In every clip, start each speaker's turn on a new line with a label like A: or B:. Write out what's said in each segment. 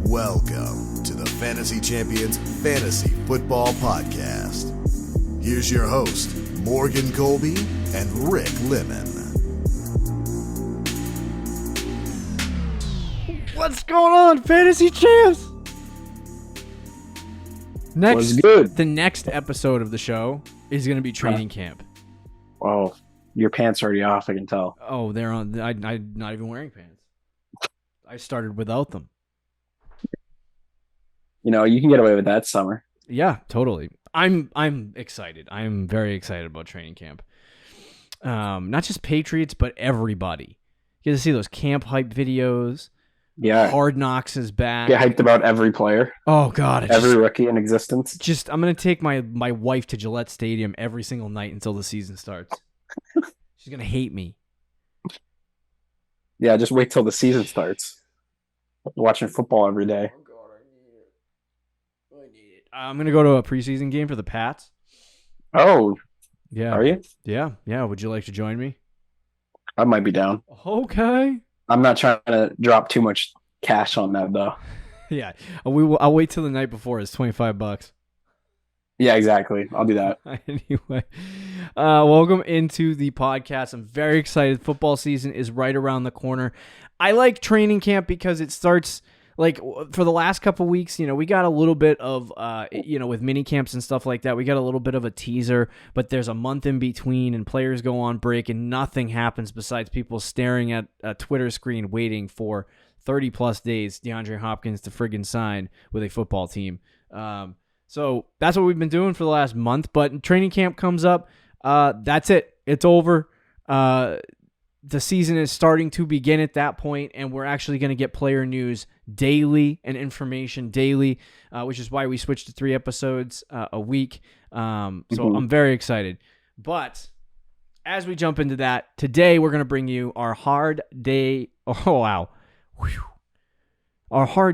A: Welcome to the Fantasy Champions Fantasy Football Podcast. Here's your host, Morgan Colby and Rick Lemon.
B: What's going on, Fantasy Champs?
C: What's good?
B: The next episode of the show is going to be training camp.
C: Oh, your pants are already off, I can tell.
B: Oh, they're on. I'm not even wearing pants. I started without them.
C: You know, you can get away with that summer.
B: Yeah, totally. I'm excited. I'm very excited about training camp. Not just Patriots, but everybody. You get to see those camp hype videos.
C: Yeah.
B: Hard Knocks is back.
C: Get hyped about every player.
B: Oh, God.
C: Every rookie in existence.
B: I'm going to take my wife to Gillette Stadium every single night until the season starts. She's going to hate me.
C: Yeah, just wait till the season starts. Watching football every day.
B: Oh, God, I need it. I'm going to go to a preseason game for the Pats.
C: Oh.
B: Yeah.
C: Are you?
B: Yeah. Would you like to join me?
C: I might be down.
B: Okay.
C: I'm not trying to drop too much cash on that, though.
B: Yeah. I'll wait till the night before. It's $25.
C: Yeah, exactly. I'll do that.
B: Anyway, welcome into the podcast. I'm very excited. Football season is right around the corner. I like training camp because it starts like for the last couple weeks. You know, we got a little bit of with mini camps and stuff like that. We got a little bit of a teaser, but there's a month in between, and players go on break, and nothing happens besides people staring at a Twitter screen waiting for 30 plus days DeAndre Hopkins to friggin' sign with a football team. So that's what we've been doing for the last month, but training camp comes up. That's it. It's over. The season is starting to begin at that point, and we're actually going to get player news daily and information daily, which is why we switched to 3 episodes a week. So I'm very excited. But as we jump into that, today we're going to bring you our hard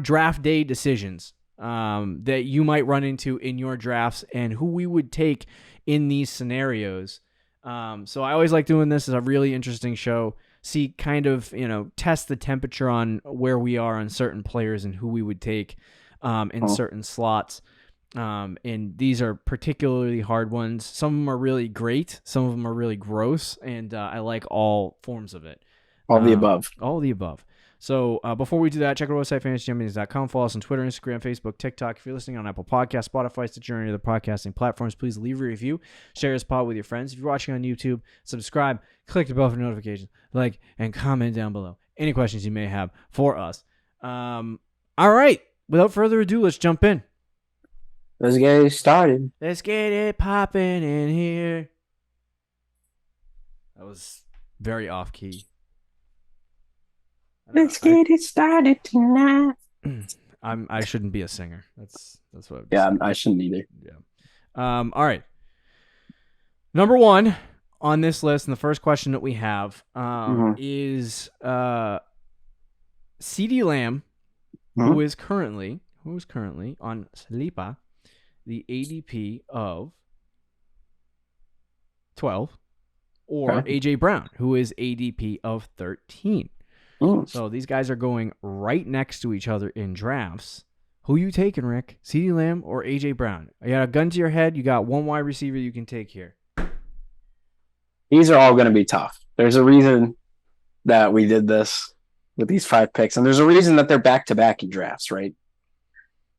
B: draft day decisions that you might run into in your drafts and who we would take in these scenarios. So I always like doing this. It's a really interesting show. See, kind of, test the temperature on where we are on certain players and who we would take in certain slots. And these are particularly hard ones. Some of them are really great. Some of them are really gross. And I like all forms of it.
C: All the above.
B: All the above. So before we do that, check out our website, fantasychampions.com. Follow us on Twitter, Instagram, Facebook, TikTok. If you're listening on Apple Podcasts, Spotify, Stitcher, any other podcasting platforms, please leave a review. Share this pod with your friends. If you're watching on YouTube, subscribe, click the bell for notifications, like, and comment down below any questions you may have for us. All right. Without further ado, let's jump in.
C: Let's get it started.
B: Let's get it popping in here. That was very off-key.
C: Let's get it started tonight.
B: I shouldn't be a singer. That's what.
C: I shouldn't either.
B: Yeah. All right. Number 1 on this list, and the first question that we have is CeeDee Lamb, who is currently on Sleepa, the ADP of 12, or AJ Brown, who is ADP of 13. So these guys are going right next to each other in drafts. Who you taking, Rick? CeeDee Lamb or AJ Brown? You got a gun to your head. You got one wide receiver you can take here.
C: These are all going to be tough. There's a reason that we did this with these 5 picks, and there's a reason that they're back-to-back in drafts, right?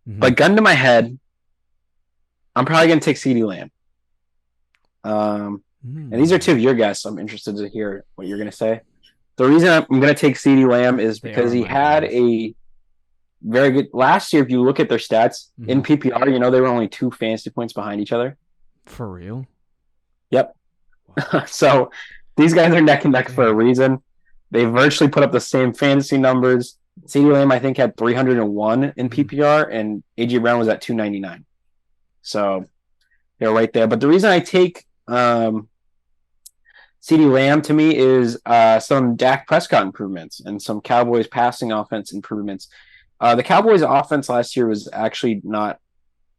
C: Mm-hmm. But gun to my head, I'm probably going to take CeeDee Lamb. And these are 2 of your guys, so I'm interested to hear what you're going to say. The reason I'm going to take CeeDee Lamb is because he had a very good last year. If you look at their stats in PPR, they were only 2 fantasy points behind each other.
B: For real?
C: Yep. Wow. So these guys are neck and neck for a reason. They virtually put up the same fantasy numbers. CeeDee Lamb, I think, had 301 in PPR, and AJ Brown was at 299. So they're right there. But the reason I take CeeDee Lamb to me is some Dak Prescott improvements and some Cowboys passing offense improvements. The Cowboys offense last year was actually not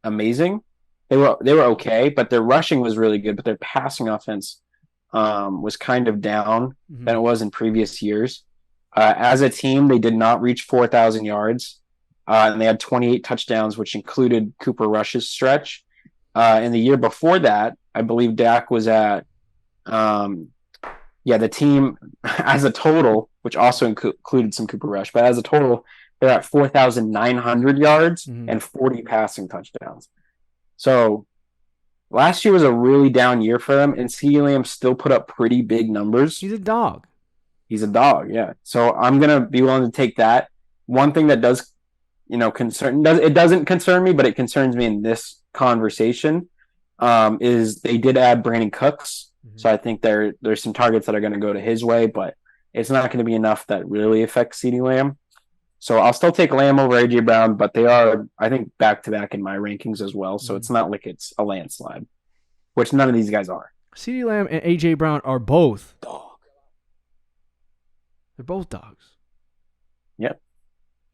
C: amazing. They were okay, but their rushing was really good, but their passing offense was kind of down than it was in previous years. As a team, they did not reach 4,000 yards. and they had 28 touchdowns, which included Cooper Rush's stretch. In the year before that, I believe Dak was at, the team as a total, which also included some Cooper Rush, but as a total, they're at 4,900 yards and 40 passing touchdowns. So last year was a really down year for them, and CeeDee Lamb still put up pretty big numbers.
B: He's a dog.
C: He's a dog, yeah. So I'm gonna be willing to take that. One thing that does, it doesn't concern me, but it concerns me in this conversation, is they did add Brandon Cooks. So I think there's some targets that are going to go to his way, but it's not going to be enough that really affects CeeDee Lamb. So I'll still take Lamb over AJ Brown, but they are, I think, back to back in my rankings as well. So it's not like it's a landslide, which none of these guys are.
B: CeeDee Lamb and AJ Brown are both dog. They're both dogs.
C: Yep.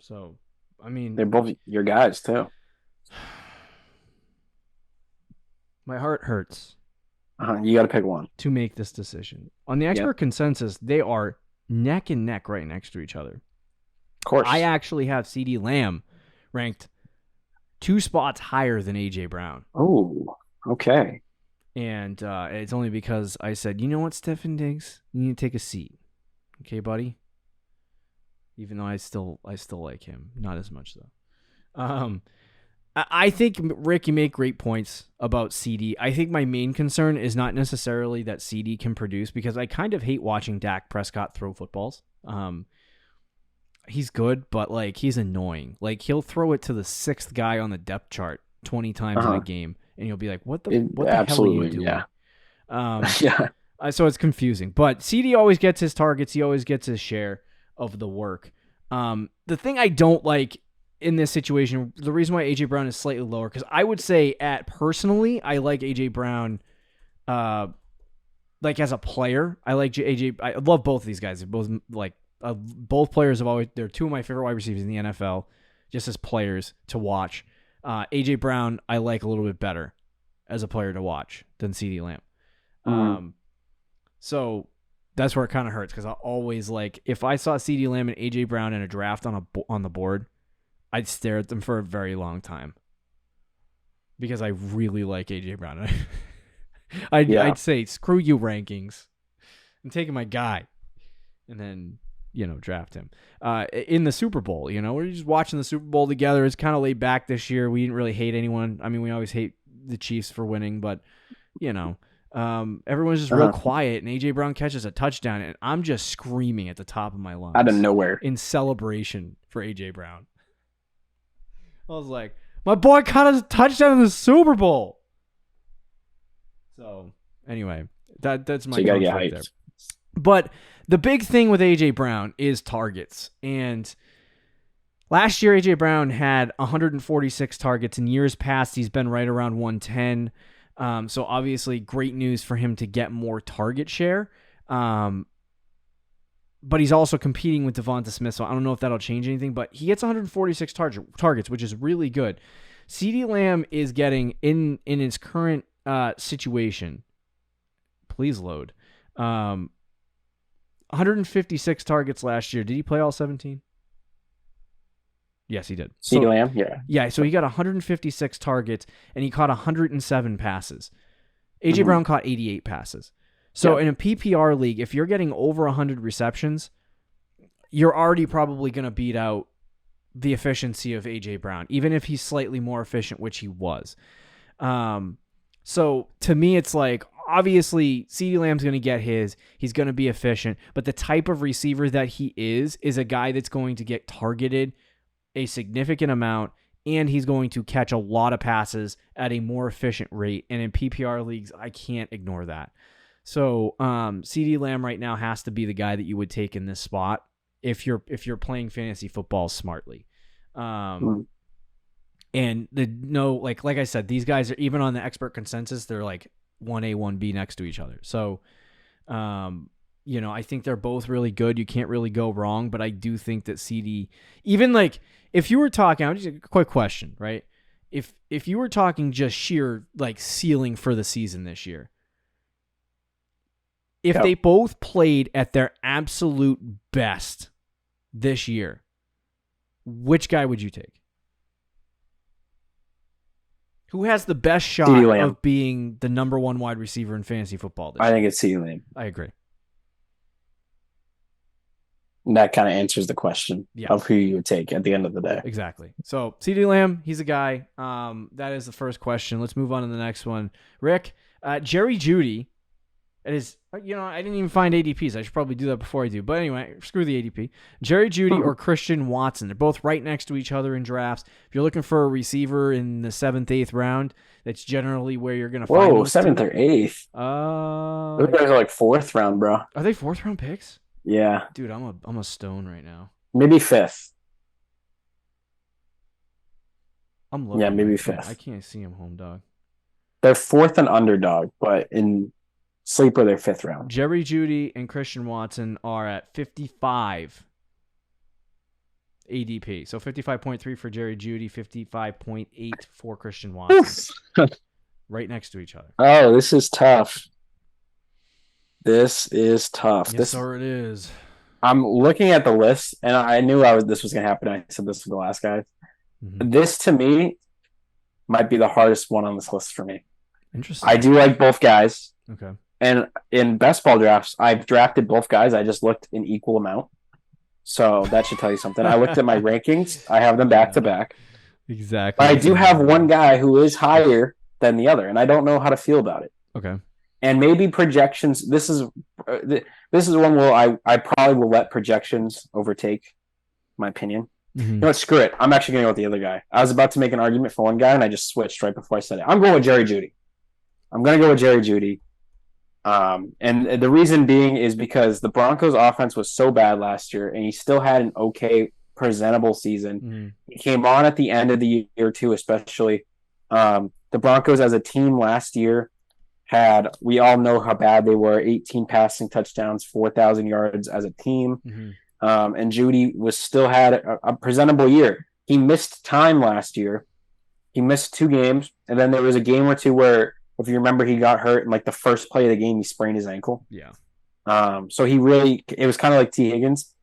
B: So, I mean,
C: they're both your guys too.
B: My heart hurts.
C: You got to pick one
B: to make this decision. On the expert consensus, they are neck and neck right next to each other.
C: Of course.
B: I actually have CeeDee Lamb ranked 2 spots higher than AJ Brown.
C: Oh, okay.
B: And it's only because I said, you know what, Stefan Diggs, you need to take a seat. Okay, buddy? Even though I still like him. Not as much, though. I think, Rick, you make great points about CD. I think my main concern is not necessarily that CD can produce, because I kind of hate watching Dak Prescott throw footballs. He's good, but he's annoying. He'll throw it to the 6th guy on the depth chart 20 times in a game, and you'll be like, what the hell are you doing?
C: Yeah.
B: So it's confusing. But CD always gets his targets. He always gets his share of the work. The thing I don't like in this situation, the reason why AJ Brown is slightly lower, because I would say personally, I like AJ Brown, as a player. I like AJ. I love both of these guys. They're both both players they're 2 of my favorite wide receivers in the NFL, just as players to watch. AJ Brown, I like a little bit better as a player to watch than CeeDee Lamb. So that's where it kind of hurts, because I always if I saw CeeDee Lamb and AJ Brown in a draft on the board, I'd stare at them for a very long time, because I really like AJ Brown. I'd say, screw you rankings. I'm taking my guy, and then draft him. In the Super Bowl, we're just watching the Super Bowl together. It's kind of laid back this year. We didn't really hate anyone. I mean, we always hate the Chiefs for winning, but everyone's just real quiet, and AJ Brown catches a touchdown, and I'm just screaming at the top of my lungs
C: out of nowhere
B: in celebration for AJ Brown. I was like, my boy caught a touchdown in the Super Bowl. So anyway, that's my
C: so
B: right there. But the big thing with AJ Brown is targets. And last year, AJ Brown had 146 targets. In years past, he's been right around 110. So obviously, great news for him to get more target share. But he's also competing with Devonta Smith, so I don't know if that'll change anything. But he gets 146 targets, which is really good. CeeDee Lamb is getting, in his current situation, please load, 156 targets last year. Did he play all 17? Yes, he did.
C: CeeDee Lamb, yeah.
B: Yeah, so he got 156 targets, and he caught 107 passes. AJ Brown caught 88 passes. So in a PPR league, if you're getting over 100 receptions, you're already probably going to beat out the efficiency of AJ Brown, even if he's slightly more efficient, which he was. So to me, it's obviously CeeDee Lamb's going to get his. He's going to be efficient, but the type of receiver that he is a guy that's going to get targeted a significant amount, and he's going to catch a lot of passes at a more efficient rate. And in PPR leagues, I can't ignore that. So CeeDee Lamb right now has to be the guy that you would take in this spot if you're playing fantasy football smartly. And like I said, these guys are, even on the expert consensus, they're 1A, 1B next to each other. So I think they're both really good. You can't really go wrong, but I do think that CD, even if you were talking, just a quick question, right? If you were talking just sheer ceiling for the season this year, if they both played at their absolute best this year, which guy would you take? Who has the best shot
C: CeeDee Lamb.
B: of being the number one wide receiver in fantasy football this
C: I
B: year?
C: think it's CeeDee Lamb.
B: I agree.
C: And that kind of answers the question
B: Yeah.
C: of who you would take at the end of the day.
B: Exactly. So CeeDee Lamb, he's a guy. That is the first question. Let's move on to the next one. Rick, Jerry Jeudy. It is, I didn't even find ADPs. I should probably do that before I do. But anyway, screw the ADP. Jerry Jeudy or Christian Watson. They're both right next to each other in drafts. If you're looking for a receiver in the 7th, 8th round, that's generally where you're going to find those
C: 7th
B: two.
C: or 8th. Those guys are like 4th round, bro.
B: Are they 4th round picks?
C: Yeah.
B: Dude, I'm a stone right now.
C: Maybe 5th.
B: I'm looking.
C: Yeah, maybe
B: I can't-
C: 5th.
B: I can't see him, home dog.
C: They're 4th and underdog, but in sleeper, they're 5th round.
B: Jerry Jeudy and Christian Watson are at 55 ADP. So 55.3 for Jerry Jeudy, 55.8 for Christian Watson. Right next to each other.
C: Oh, this is tough. This is tough.
B: Yes, sir, it is.
C: I'm looking at the list, and I knew this was going to happen. I said this for the last guy.
B: Mm-hmm.
C: This, to me, might be the hardest one on this list for me.
B: Interesting.
C: I do like both guys.
B: Okay.
C: And in best ball drafts, I've drafted both guys. I just looked in equal amount. So that should tell you something. I looked at my rankings. I have them back to back.
B: Exactly.
C: But I do have one guy who is higher than the other, and I don't know how to feel about it.
B: Okay.
C: And maybe projections. This is one where I probably will let projections overtake my opinion.
B: Mm-hmm.
C: You know what? Screw it. I'm actually going to go with the other guy. I was about to make an argument for one guy, and I just switched right before I said it. I'm going with Jerry Jeudy. And the reason being is because the Broncos' offense was so bad last year, and he still had an okay, presentable season.
B: Mm-hmm.
C: He came on at the end of the year, too, especially. The Broncos as a team last year we all know how bad they were, 18 passing touchdowns, 4,000 yards as a team.
B: Mm-hmm.
C: And Jeudy still had a presentable year. He missed time last year. He missed 2 games, and then there was a game or two where, if you remember, he got hurt in like the first play of the game. He sprained his ankle.
B: Yeah.
C: So it was kind of like T. Higgins.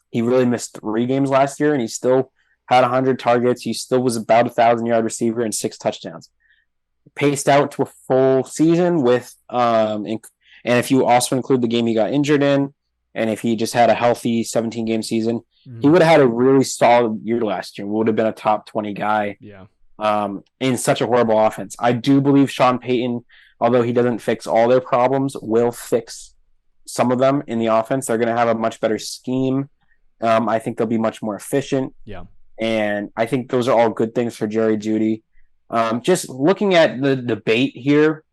C: He really missed 3 games last year, and he still had 100 targets. He still was about 1,000-yard receiver and 6 touchdowns. Paced out to a full season with, and if you also include the game he got injured in, and if he just had a healthy 17-game season,
B: Mm-hmm.
C: he would have had a really solid year last year. Would have been a top 20 guy.
B: Yeah.
C: In such a horrible offense. I do believe Sean Payton, although he doesn't fix all their problems, will fix some of them in the offense. They're going to have a much better scheme. I think they'll be much more efficient.
B: Yeah.
C: And I think those are all good things for Jerry Jeudy. Just looking at the debate here,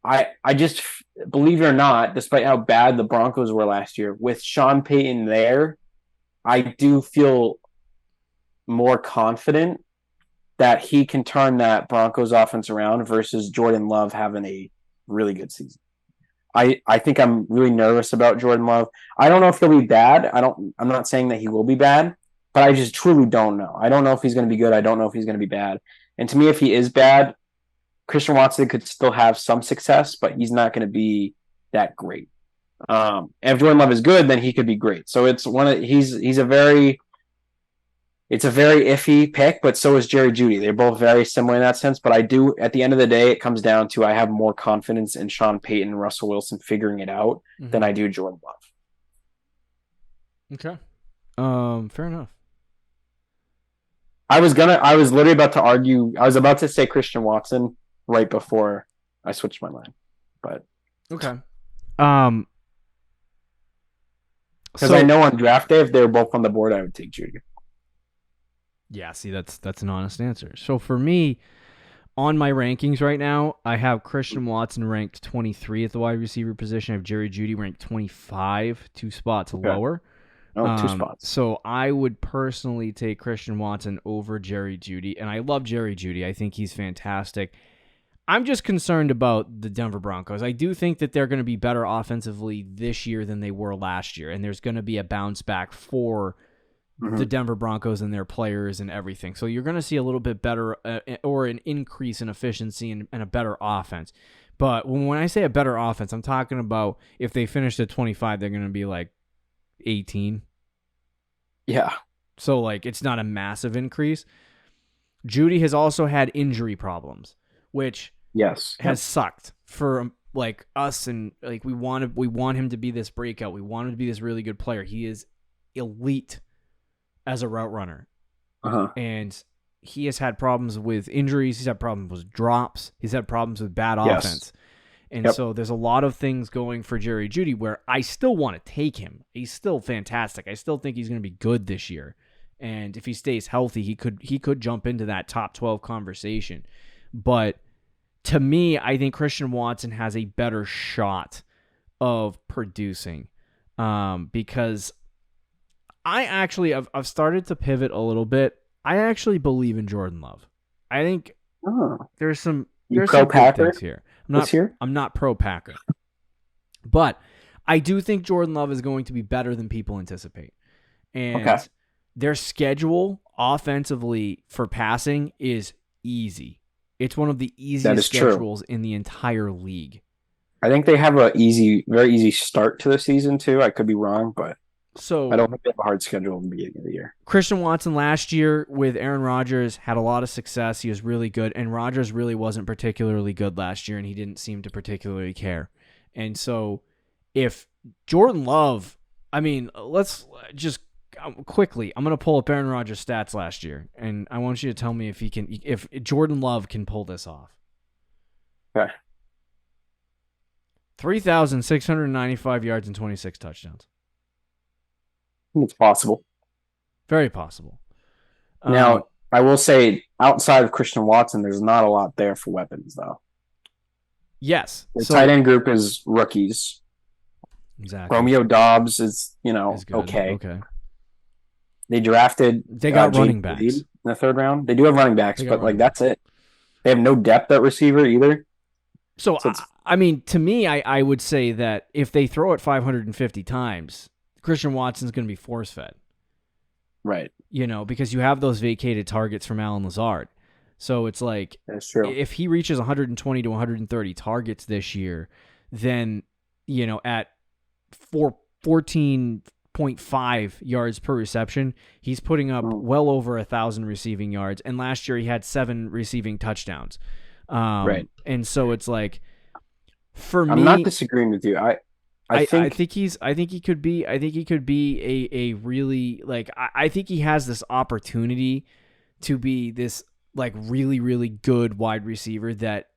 C: I just, believe it or not, despite how bad the Broncos were last year, with Sean Payton there, I do feel more confident that he can turn that Broncos offense around versus Jordan Love having a really good season. I think I'm really nervous about Jordan Love. I don't know if he'll be bad. I'm not saying that he will be bad, but I just truly don't know. I don't know if he's going to be good. I don't know if he's going to be bad. And to me, if he is bad, Christian Watson could still have some success, but he's not going to be that great. And if Jordan Love is good, then he could be great. So it's it's a very iffy pick, but so is Jerry Jeudy. They're both very similar in that sense. But I do, at the end of the day, it comes down to I have more confidence in Sean Payton and Russell Wilson figuring it out than I do Jordan Love.
B: Okay. Fair enough.
C: I was literally about to argue. I was about to say Christian Watson right before I switched my mind, but
B: okay.
C: Because I know on draft day, if they were both on the board, I would take Jeudy.
B: Yeah, see, that's an honest answer. So for me, on my rankings right now, I have Christian Watson ranked 23 at the wide receiver position. I have Jerry Jeudy ranked 25, 2 spots lower.
C: Oh, 2 spots.
B: So I would personally take Christian Watson over Jerry Jeudy, and I love Jerry Jeudy. I think he's fantastic. I'm just concerned about the Denver Broncos. I do think that they're going to be better offensively this year than they were last year, and there's going to be a bounce back for the Denver Broncos and their players and everything. So you're going to see a little bit better or an increase in efficiency and a better offense. But when I say a better offense, I'm talking about if they finish at 25, they're going to be like 18.
C: Yeah.
B: So like it's not a massive increase. Judy has also had injury problems, which
C: Yes.
B: has sucked for like us, and like we want him to be this breakout. We want him to be this really good player. He is elite as a route runner. And he has had problems with injuries. He's had problems with drops. He's had problems with bad offense. And so there's a lot of things going for Jerry Jeudy where I still want to take him. He's still fantastic. I still think he's going to be good this year. And if he stays healthy, he could jump into that top 12 conversation. But to me, I think Christian Watson has a better shot of producing because I've started to pivot a little bit. I actually believe in Jordan Love. I think there's some good things here. I'm not pro Packer, but I do think Jordan Love is going to be better than people anticipate. And their schedule offensively for passing is easy. It's one of the easiest schedules in the entire league.
C: I think they have a very easy start to the season too. I could be wrong, but I don't think they have a hard schedule in the beginning of the year.
B: Christian Watson last year with Aaron Rodgers had a lot of success. He was really good, and Rodgers really wasn't particularly good last year, and he didn't seem to particularly care. And so if Jordan Love, let's just quickly, I'm going to pull up Aaron Rodgers' stats last year, and I want you to tell me if Jordan Love can pull this off.
C: Okay.
B: 3,695 yards and 26 touchdowns.
C: It's possible.
B: Very possible.
C: Now, I will say, outside of Christian Watson, there's not a lot there for weapons, though.
B: Yes.
C: The tight end group is rookies.
B: Exactly.
C: Romeo Dobbs is,
B: okay.
C: They drafted.
B: They got running backs
C: in the third round. They do have running backs, but that's it. They have no depth at receiver either.
B: So to me, I would say that if they throw it 550 times, Christian Watson's going to be force-fed.
C: Right.
B: Because you have those vacated targets from Allen Lazard. So it's like,
C: that's true.
B: If he reaches 120 to 130 targets this year, then, at 14.5 yards per reception, he's putting up well over 1,000 receiving yards. And last year he had 7 receiving touchdowns.
C: Right.
B: And so it's like, for me,
C: I'm not disagreeing with you. I think
B: he could be a really, like, I think he has this opportunity to be this like really, really good wide receiver that,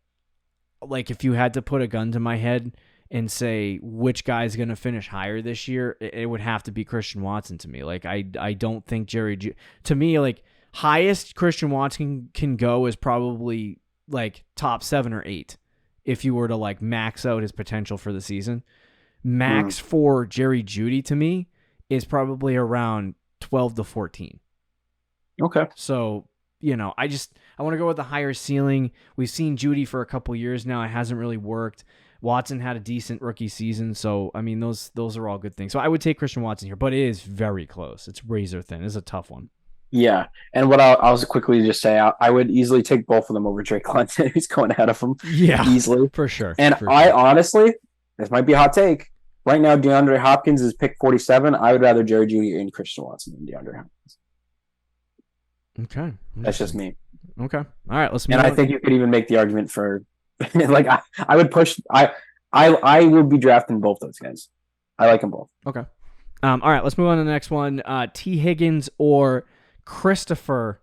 B: like, if you had to put a gun to my head and say which guy's going to finish higher this year, it would have to be Christian Watson to me. Like, I don't think to me, like, highest Christian Watson can go is probably like top 7 or 8 if you were to like max out his potential for the season. Max for Jerry Jeudy to me is probably around 12 to 14.
C: Okay.
B: So, I want to go with the higher ceiling. We've seen Jeudy for a couple years now. It hasn't really worked. Watson had a decent rookie season. So, those are all good things. So I would take Christian Watson here, but it is very close. It's razor thin. It's a tough one.
C: Yeah. And what I'll quickly just say, I would easily take both of them over Drake London, who's going ahead of him.
B: Yeah,
C: easily.
B: For sure.
C: And honestly, this might be a hot take. Right now, DeAndre Hopkins is pick 47. I would rather Jerry Jeudy and Christian Watson than DeAndre Hopkins.
B: Okay.
C: That's just me.
B: Okay. All right. Let's move
C: on.
B: I
C: think you could even make the argument for, like, I would push. I would be drafting both those guys. I like them both.
B: Okay. All right. Let's move on to the next one. T. Higgins or Christopher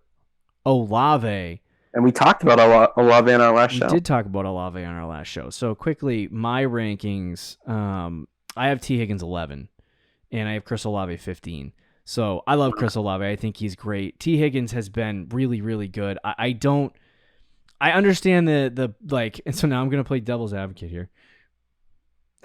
B: Olave.
C: And we talked about Olave on our last show.
B: We did talk about Olave on our last show. So quickly, my rankings. I have T. Higgins 11, and I have Chris Olave 15. So I love Chris Olave. I think he's great. T. Higgins has been really, really good. I understand the like, and so now I'm going to play devil's advocate here.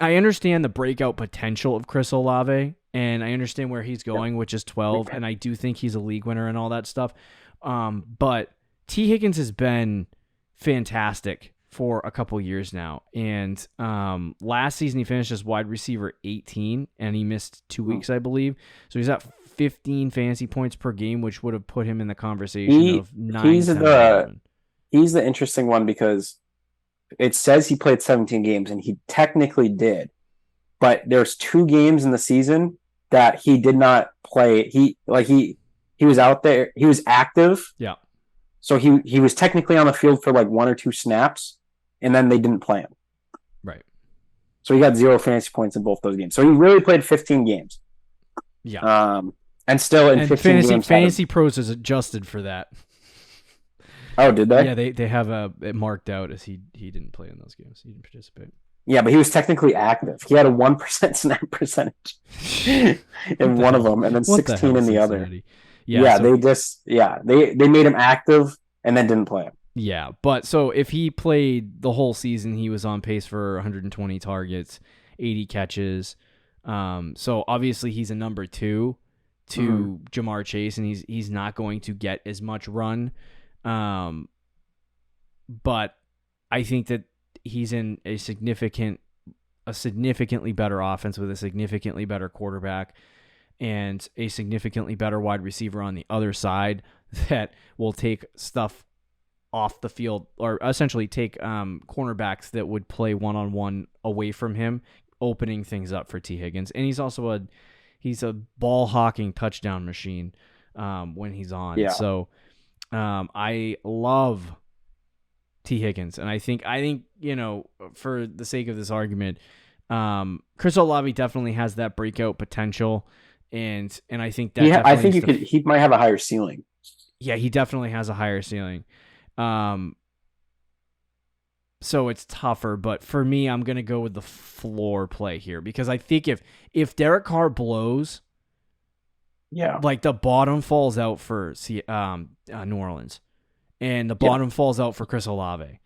B: I understand the breakout potential of Chris Olave, and I understand where he's going, which is 12, and I do think he's a league winner and all that stuff. But T. Higgins has been fantastic for a couple years now, and last season he finished as wide receiver 18, and he missed 2 weeks, I believe. So he's at 15 fantasy points per game, which would have put him in the conversation of 9.
C: He's the interesting one because it says he played 17 games, and he technically did, but there's 2 games in the season that he did not play. He was out there, he was active.
B: Yeah.
C: So he was technically on the field for like 1 or 2 snaps, and then they didn't play him.
B: Right.
C: So he got 0 fantasy points in both those games. So he really played 15 games.
B: Yeah.
C: And still in
B: and
C: 15 games.
B: Fantasy Pros is adjusted for that.
C: Oh, did they?
B: Yeah, they have it marked out as he didn't play in those games. He didn't participate.
C: Yeah, but he was technically active. He had a 1% snap percentage in one of them, and then 16 in the other. Yeah, so, they made him active and then didn't play him.
B: Yeah, but so if he played the whole season, he was on pace for 120 targets, 80 catches. So obviously he's a number 2 to Jamar Chase, and he's not going to get as much run. But I think that he's in a significantly better offense with a significantly better quarterback and a significantly better wide receiver on the other side that will take stuff off the field, or essentially take cornerbacks that would play one-on-one away from him, opening things up for T. Higgins. And he's also a ball-hawking touchdown machine when he's on.
C: Yeah.
B: So I love T. Higgins, and I think for the sake of this argument, Chris Olave definitely has that breakout potential, and I think that
C: I think he might have a higher ceiling.
B: Yeah, he definitely has a higher ceiling. So it's tougher, but for me, I'm gonna go with the floor play here, because I think if Derek Carr blows, like the bottom falls out for New Orleans, and the bottom falls out for Chris Olave,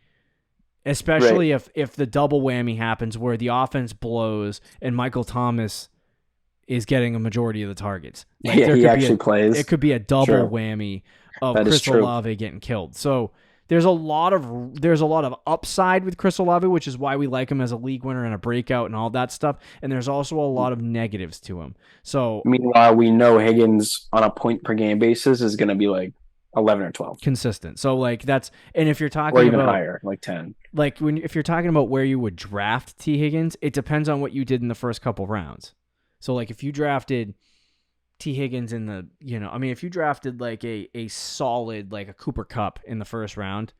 B: especially if the double whammy happens where the offense blows and Michael Thomas is getting a majority of the targets.
C: Like, he actually plays.
B: It could be a double whammy of Chris Olave getting killed. So there's a lot of upside with Chris Olave, which is why we like him as a league winner and a breakout and all that stuff. And there's also a lot of negatives to him. So
C: meanwhile, we know Higgins on a point per game basis is going to be like 11 or 12
B: consistent. So like that's, and if you're talking
C: or even
B: about
C: higher, like 10,
B: like if you're talking about where you would draft T. Higgins, it depends on what you did in the first couple rounds. So like if you drafted T. Higgins in the, if you drafted like a solid, like a Cooper Kupp in the first round,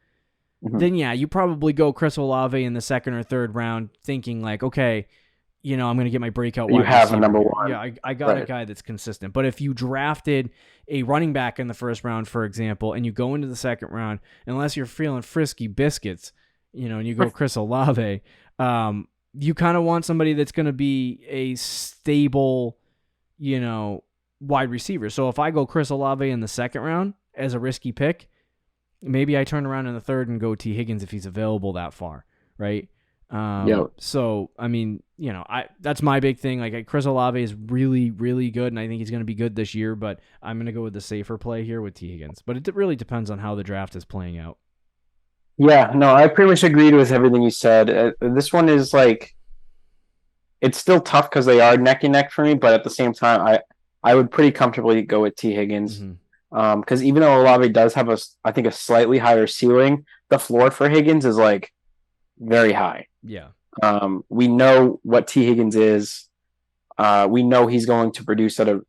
B: then you probably go Chris Olave in the second or third round thinking like, okay, I'm going to get my breakout wide receiver. You have a number one. Yeah, I got a guy that's consistent. But if you drafted a running back in the first round, for example, and you go into the second round, unless you're feeling frisky biscuits, and you go Chris Olave, you kind of want somebody that's going to be a stable, wide receiver. So if I go Chris Olave in the second round as a risky pick, maybe I turn around in the third and go T. Higgins if he's available that far, right? So I mean, that's my big thing. Like Chris Olave is really, really good, and I think he's going to be good this year. But I'm going to go with the safer play here with T. Higgins. But it really depends on how the draft is playing out.
C: Yeah, no, I pretty much agreed with everything you said. This one is like, it's still tough because they are neck and neck for me, but at the same time, I would pretty comfortably go with T. Higgins. Because even though Olave does have I think a slightly higher ceiling, the floor for Higgins is like very high.
B: Yeah.
C: We know what T. Higgins is. We know he's going to produce at a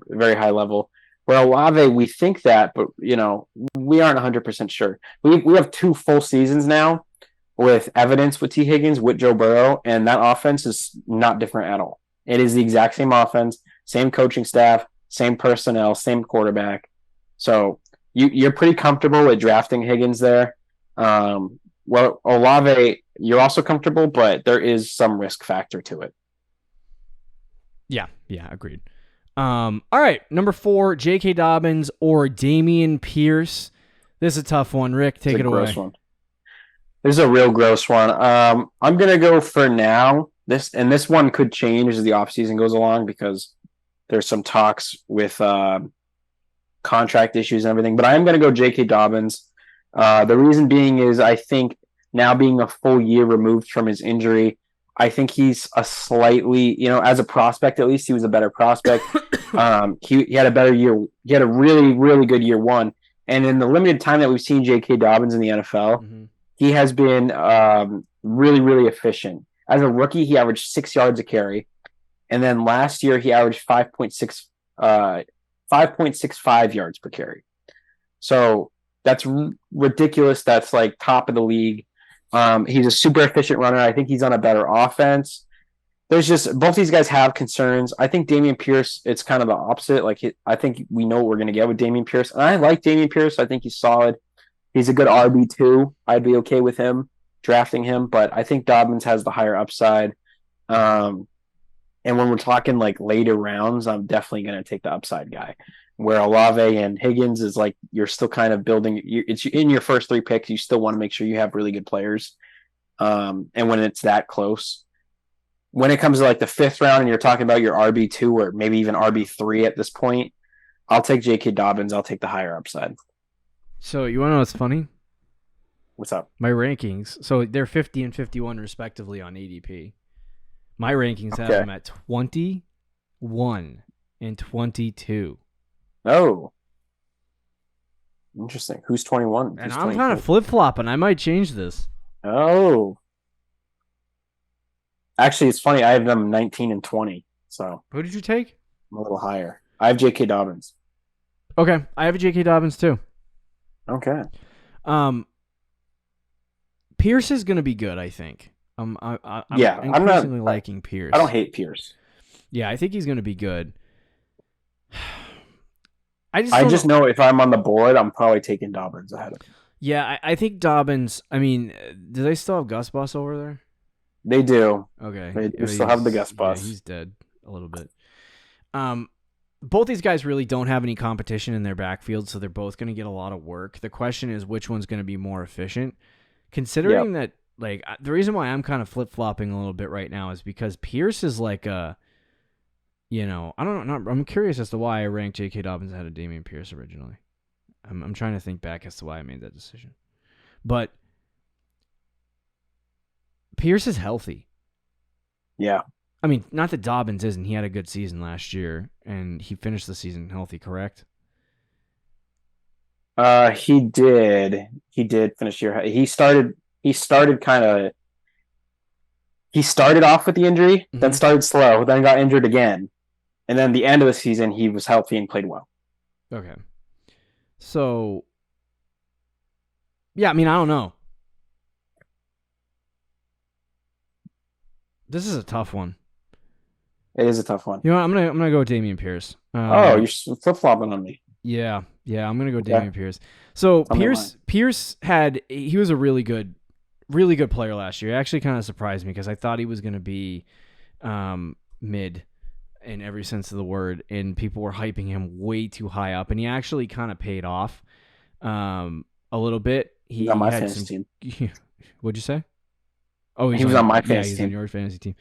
C: very high level. Where Olave, we think that, but we aren't 100% sure. We have 2 full seasons now with evidence with T. Higgins, with Joe Burrow, and that offense is not different at all. It is the exact same offense, same coaching staff, same personnel, same quarterback. So you're pretty comfortable with drafting Higgins there. Well, Olave, you're also comfortable, but there is some risk factor to it.
B: Yeah, agreed. All right, number 4, J.K. Dobbins or Dameon Pierce. This is a tough one. Rick, take it away.
C: One. This is a real gross one. I'm going to go for now. This one could change as the offseason goes along because there's some talks with contract issues and everything. But I am going to go J.K. Dobbins. The reason being is I think now being a full year removed from his injury, I think he's a slightly, as a prospect, at least he was a better prospect. He had a better year. He had a really, really good year one. And in the limited time that we've seen J.K. Dobbins in the NFL, he has been really, really efficient. As a rookie, he averaged 6 yards a carry. And then last year, he averaged 5.65 yards per carry. So that's ridiculous. That's like top of the league. He's a super efficient runner. I think he's on a better offense. There's just both these guys have concerns. I think Dameon Pierce, it's kind of the opposite. I think we know what we're going to get with Dameon Pierce. And I like Dameon Pierce. I think he's solid. He's a good RB2. I'd be okay with him drafting him, but I think Dobbins has the higher upside. And when we're talking like later rounds, I'm definitely going to take the upside guy. Where Olave and Higgins is like you're still kind of building. It's in your first 3 picks. You still want to make sure you have really good players. And when it's that close, when it comes to like the 5th round and you're talking about your RB2 or maybe even RB3 at this point, I'll take J.K. Dobbins. I'll take the higher upside.
B: So you want to know what's funny?
C: What's up?
B: My rankings. So they're 50 and 51 respectively on ADP. My rankings have them at 21 and 22.
C: Oh. Interesting. Who's 21?
B: And I'm kind of flip-flopping. I might change this.
C: Oh. Actually, it's funny. I have them 19 and 20. So
B: who did you take?
C: I'm a little higher. I have J.K. Dobbins.
B: Okay. I have a J.K. Dobbins too.
C: Okay.
B: Pierce is going to be good, I think. I'm
C: increasingly
B: liking Pierce.
C: I don't hate Pierce.
B: Yeah, I think he's going to be good.
C: I just know if I'm on the board, I'm probably taking Dobbins ahead of him.
B: Yeah, I think Dobbins. I mean, do they still have Gus Bus over there?
C: They do.
B: Okay.
C: They still have the Gus Bus.
B: Yeah, he's dead a little bit. Both these guys really don't have any competition in their backfield, so they're both going to get a lot of work. The question is which one's going to be more efficient. Considering that, like, the reason why I'm kind of flip-flopping a little bit right now is because Pierce is like a, I don't know. I'm curious as to why I ranked J.K. Dobbins ahead of Dameon Pierce originally. I'm trying to think back as to why I made that decision. But Pierce is healthy.
C: Yeah.
B: I mean, not that Dobbins isn't. He had a good season last year, and he finished the season healthy, correct?
C: He did. He did finish year. He started off with the injury, then started slow, then got injured again. And then the end of the season, he was healthy and played well.
B: Okay. So, yeah, I mean, I don't know. This is a tough one.
C: It is a tough one.
B: You know what? I'm gonna go with Dameon Pierce.
C: You're flip-flopping on me.
B: Yeah, I'm gonna go Dameon Pierce. So Pierce he was a really good player last year. It actually kind of surprised me because I thought he was gonna be mid in every sense of the word, and people were hyping him way too high up, and he actually kind of paid off a little bit. He
C: on my fantasy
B: team. What'd you say? Oh,
C: he was on my fantasy
B: he's
C: team.
B: on your fantasy team.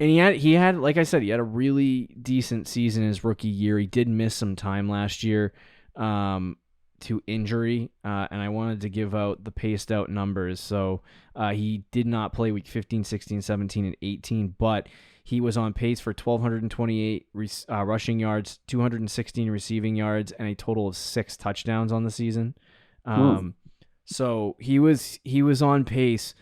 B: And he had, like I said, he had a really decent season his rookie year. He did miss some time last year to injury, and I wanted to give out the paced out numbers. So he did not play week 15, 16, 17, and 18, but he was on pace for 1,228 rushing yards, 216 receiving yards, and a total of 6 touchdowns on the season. So he was on pace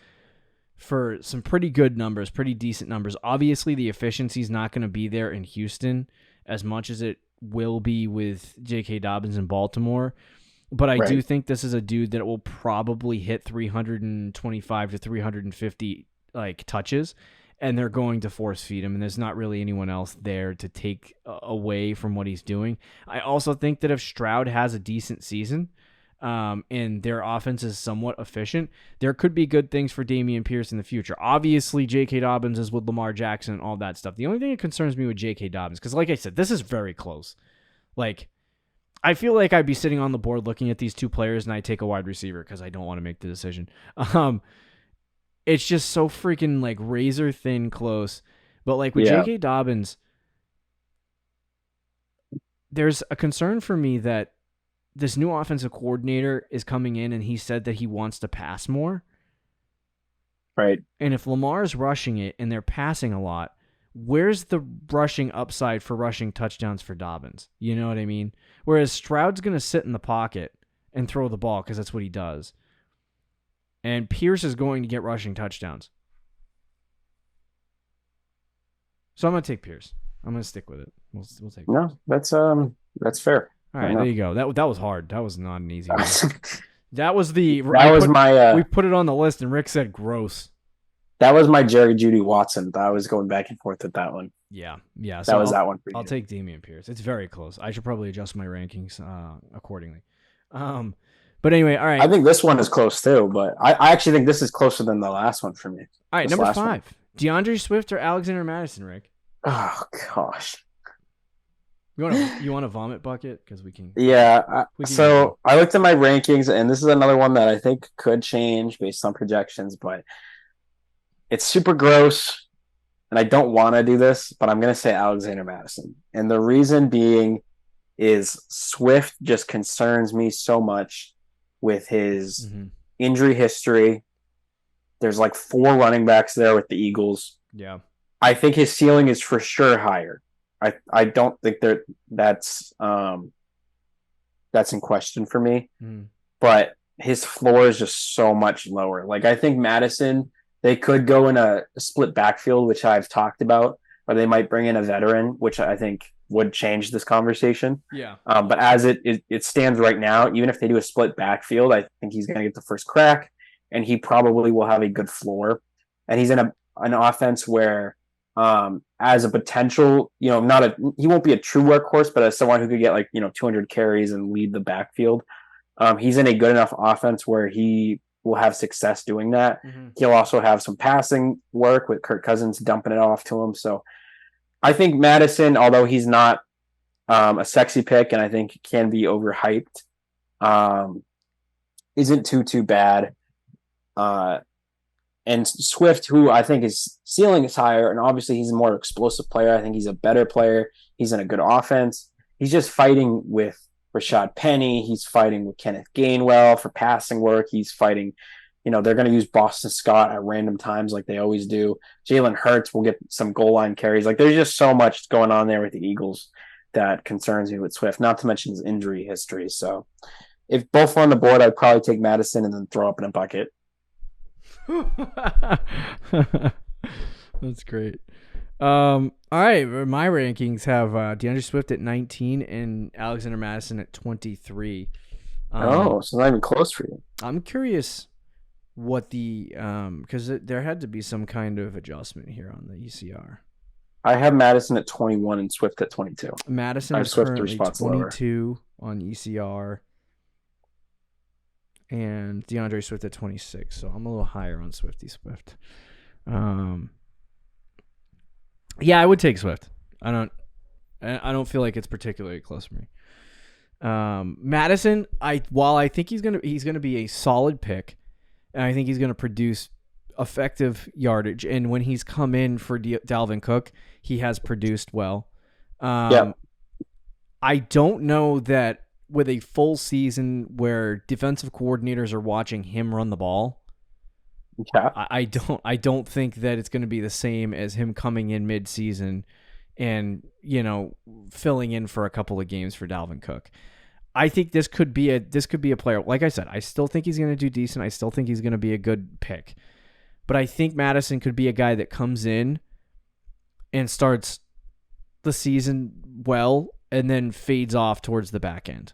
B: for some pretty good numbers, pretty decent numbers. Obviously, the efficiency is not going to be there in Houston as much as it will be with J.K. Dobbins in Baltimore. But I do think this is a dude that will probably hit 325 to 350 like touches, and they're going to force feed him, and there's not really anyone else there to take away from what he's doing. I also think that if Stroud has a decent season, and their offense is somewhat efficient, there could be good things for Dameon Pierce in the future. Obviously, J.K. Dobbins is with Lamar Jackson and all that stuff. The only thing that concerns me with J.K. Dobbins, because like I said, this is very close. Like, I feel like I'd be sitting on the board looking at these two players and I take a wide receiver because I don't want to make the decision. It's just so freaking like razor thin close. But like with J.K. Dobbins, there's a concern for me that this new offensive coordinator is coming in and he said that he wants to pass more.
C: Right.
B: And if Lamar's rushing it and they're passing a lot, where's the rushing upside for rushing touchdowns for Dobbins? You know what I mean? Whereas Stroud's going to sit in the pocket and throw the ball because that's what he does. And Pierce is going to get rushing touchdowns. So I'm going to take Pierce. I'm going to stick with it. We'll take
C: No, that's fair.
B: All right, there you go. That was hard. That was not an easy one. That was
C: we
B: put it on the list, and Rick said gross.
C: That was my Jerry Judy Watson. I was going back and forth with that one.
B: Yeah.
C: So that one for you.
B: I'll take Dameon Pierce. It's very close. I should probably adjust my rankings accordingly. But anyway, all right.
C: I think this one is close too, but I actually think this is closer than the last one for me.
B: All right, number 5. DeAndre Swift or Alexander Madison, Rick?
C: Oh gosh.
B: You want a vomit bucket? Because we can.
C: Yeah. So I looked at my rankings, and this is another one that I think could change based on projections, but it's super gross, and I don't want to do this, but I'm going to say Alexander Madison. And the reason being is Swift just concerns me so much with his injury history. There's like 4 running backs there with the Eagles.
B: Yeah.
C: I think his ceiling is for sure higher. I don't think that's in question for me. But his floor is just so much lower. Like, I think Madison, they could go in a split backfield, which I've talked about, or they might bring in a veteran, which I think would change this conversation.
B: Yeah.
C: But as it stands right now, even if they do a split backfield, I think he's going to get the first crack, and he probably will have a good floor. And he's in an offense where, as a potential, he won't be a true workhorse, but as someone who could get 200 carries and lead the backfield, he's in a good enough offense where he will have success doing that. He'll also have some passing work with Kirk Cousins dumping it off to him. So I think Madison, although he's not a sexy pick and I think can be overhyped, isn't too bad. And Swift, who I think his ceiling is higher, and obviously he's a more explosive player. I think he's a better player. He's in a good offense. He's just fighting with Rashad Penny. He's fighting with Kenneth Gainwell for passing work. He's fighting, they're going to use Boston Scott at random times like they always do. Jalen Hurts will get some goal line carries. Like, there's just so much going on there with the Eagles that concerns me with Swift, not to mention his injury history. So if both were on the board, I'd probably take Madison and then throw up in a bucket.
B: That's great. All right, my rankings have DeAndre Swift at 19 and Alexander Madison at 23.
C: So not even close for you.
B: I'm curious what the because there had to be some kind of adjustment here on the ECR.
C: I have Madison at 21 and Swift at 22.
B: Madison is currently 22 on ECR. And DeAndre Swift at 26, so I'm a little higher on Swifty Swift. Yeah, I would take Swift. I don't feel like it's particularly close for me. Madison, while I think he's gonna be a solid pick, and I think he's gonna produce effective yardage. And when he's come in for Dalvin Cook, he has produced well. I don't know that with a full season where defensive coordinators are watching him run the ball.
C: Yeah.
B: I don't think that it's going to be the same as him coming in mid-season and, filling in for a couple of games for Dalvin Cook. I think this could be a player. Like I said, I still think he's going to do decent. I still think he's going to be a good pick. But I think Madison could be a guy that comes in and starts the season well and then fades off towards the back end.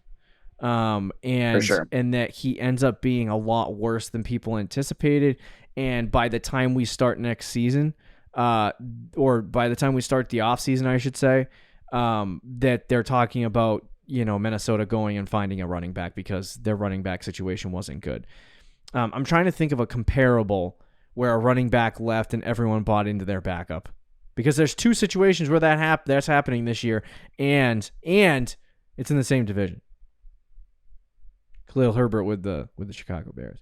C: For sure.
B: And that he ends up being a lot worse than people anticipated. And by the time we start next season, or by the time we start the off season, I should say, that they're talking about, Minnesota going and finding a running back because their running back situation wasn't good. I'm trying to think of a comparable where a running back left and everyone bought into their backup, because there's 2 situations where that's happening this year, and it's in the same division. Khalil Herbert with the Chicago Bears.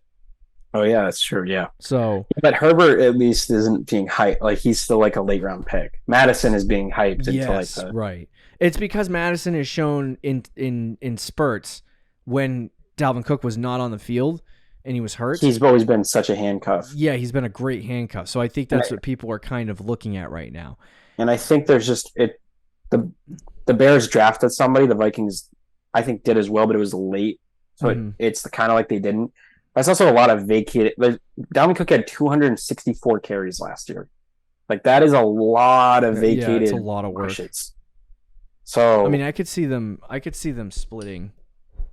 C: Oh yeah, that's true. Yeah.
B: So,
C: but Herbert at least isn't being hyped. Like, he's still like a late round pick. Madison is being hyped.
B: Yes, right. It's because Madison is shown in spurts when Dalvin Cook was not on the field and he was hurt.
C: He's always been such a handcuff.
B: Yeah, he's been a great handcuff. So I think that's what people are kind of looking at right now.
C: And I think there's just the Bears drafted somebody. The Vikings, I think, did as well, but it was late. So it's the kind of like they didn't. That's also a lot of vacated. Dalvin Cook had 264 carries last year. Like, that is a lot of vacated.
B: Yeah, it's a lot of work.
C: So
B: I mean, I could see them splitting.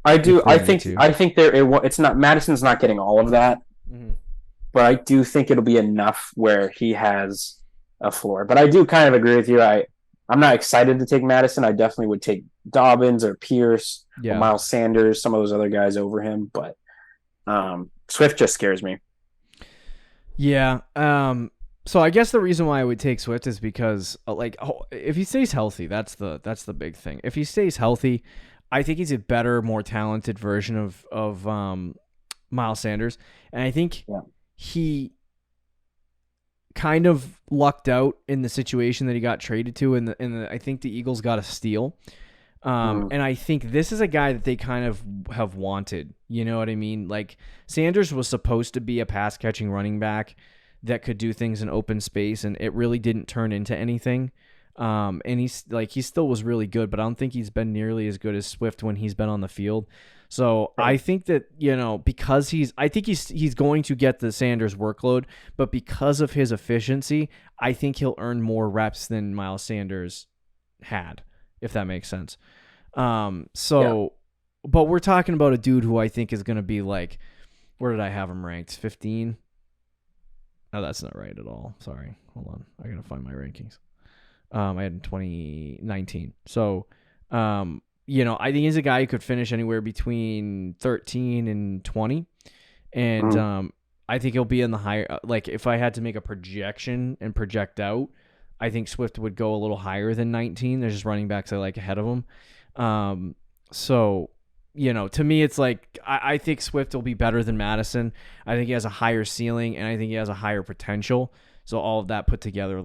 C: I do.
B: between
C: I
B: the
C: think.
B: two.
C: I think it's not. Madison's not getting all of that,
B: Mhm.
C: but I do think it'll be enough where he has a floor. But I do kind of agree with you. I'm not excited to take Madison. I definitely would take Dobbins or Pierce or
B: Yeah.
C: Miles Sanders, some of those other guys over him. But Swift just scares me.
B: Yeah. So I guess the reason why I would take Swift is because if he stays healthy, that's the big thing. If he stays healthy, I think he's a better, more talented version of Miles Sanders, and I think he kind of lucked out in the situation that he got traded to, and I think the Eagles got a steal. And I think this is a guy that they kind of have wanted. You know what I mean? Like, Sanders was supposed to be a pass catching running back that could do things in open space, and it really didn't turn into anything. And he still was really good, but I don't think he's been nearly as good as Swift when he's been on the field. So I think that, because I think he's going to get the Sanders workload, but because of his efficiency, I think he'll earn more reps than Miles Sanders had, if that makes sense. But we're talking about a dude who I think is going to be like, where did I have him ranked? 15? No, that's not right at all. Sorry. Hold on. I got to find my rankings. I had in 2019. So, I think he's a guy who could finish anywhere between 13 and 20. And I think he'll be in the higher, if I had to make a projection and project out, I think Swift would go a little higher than 19. There's just running backs I like ahead of him. So, to me, it's like, I think Swift will be better than Madison. I think he has a higher ceiling, and I think he has a higher potential. So all of that put together,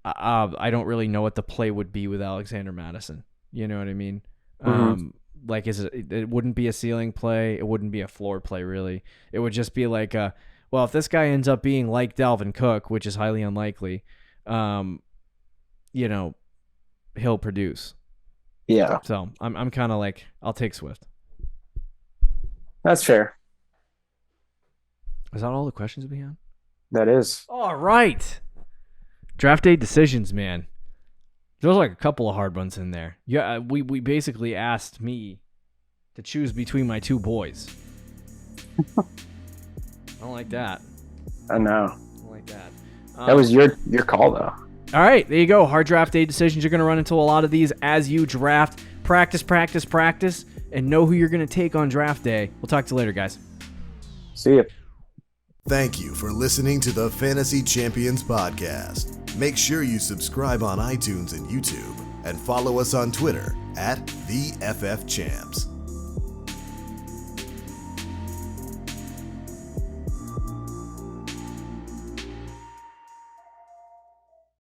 B: I don't really know what the play would be with Alexander Madison. You know what I mean? It wouldn't be a ceiling play. It wouldn't be a floor play, really. It would just be like, if this guy ends up being like Dalvin Cook, which is highly unlikely, he'll produce.
C: Yeah.
B: So I'm kind of like, I'll take Swift.
C: That's fair.
B: Is that all the questions we had?
C: That is.
B: All right. Draft day decisions, man. There's like a couple of hard ones in there. Yeah, we basically asked me to choose between my two boys. I don't like that.
C: I know.
B: I don't like that.
C: That was your call, though.
B: All right, there you go. Hard draft day decisions. You're going to run into a lot of these as you draft. Practice, and know who you're going to take on draft day. We'll talk to you later, guys.
C: See ya.
A: Thank you for listening to the Fantasy Champions Podcast. Make sure you subscribe on iTunes and YouTube, and follow us on Twitter @TheFFChamps.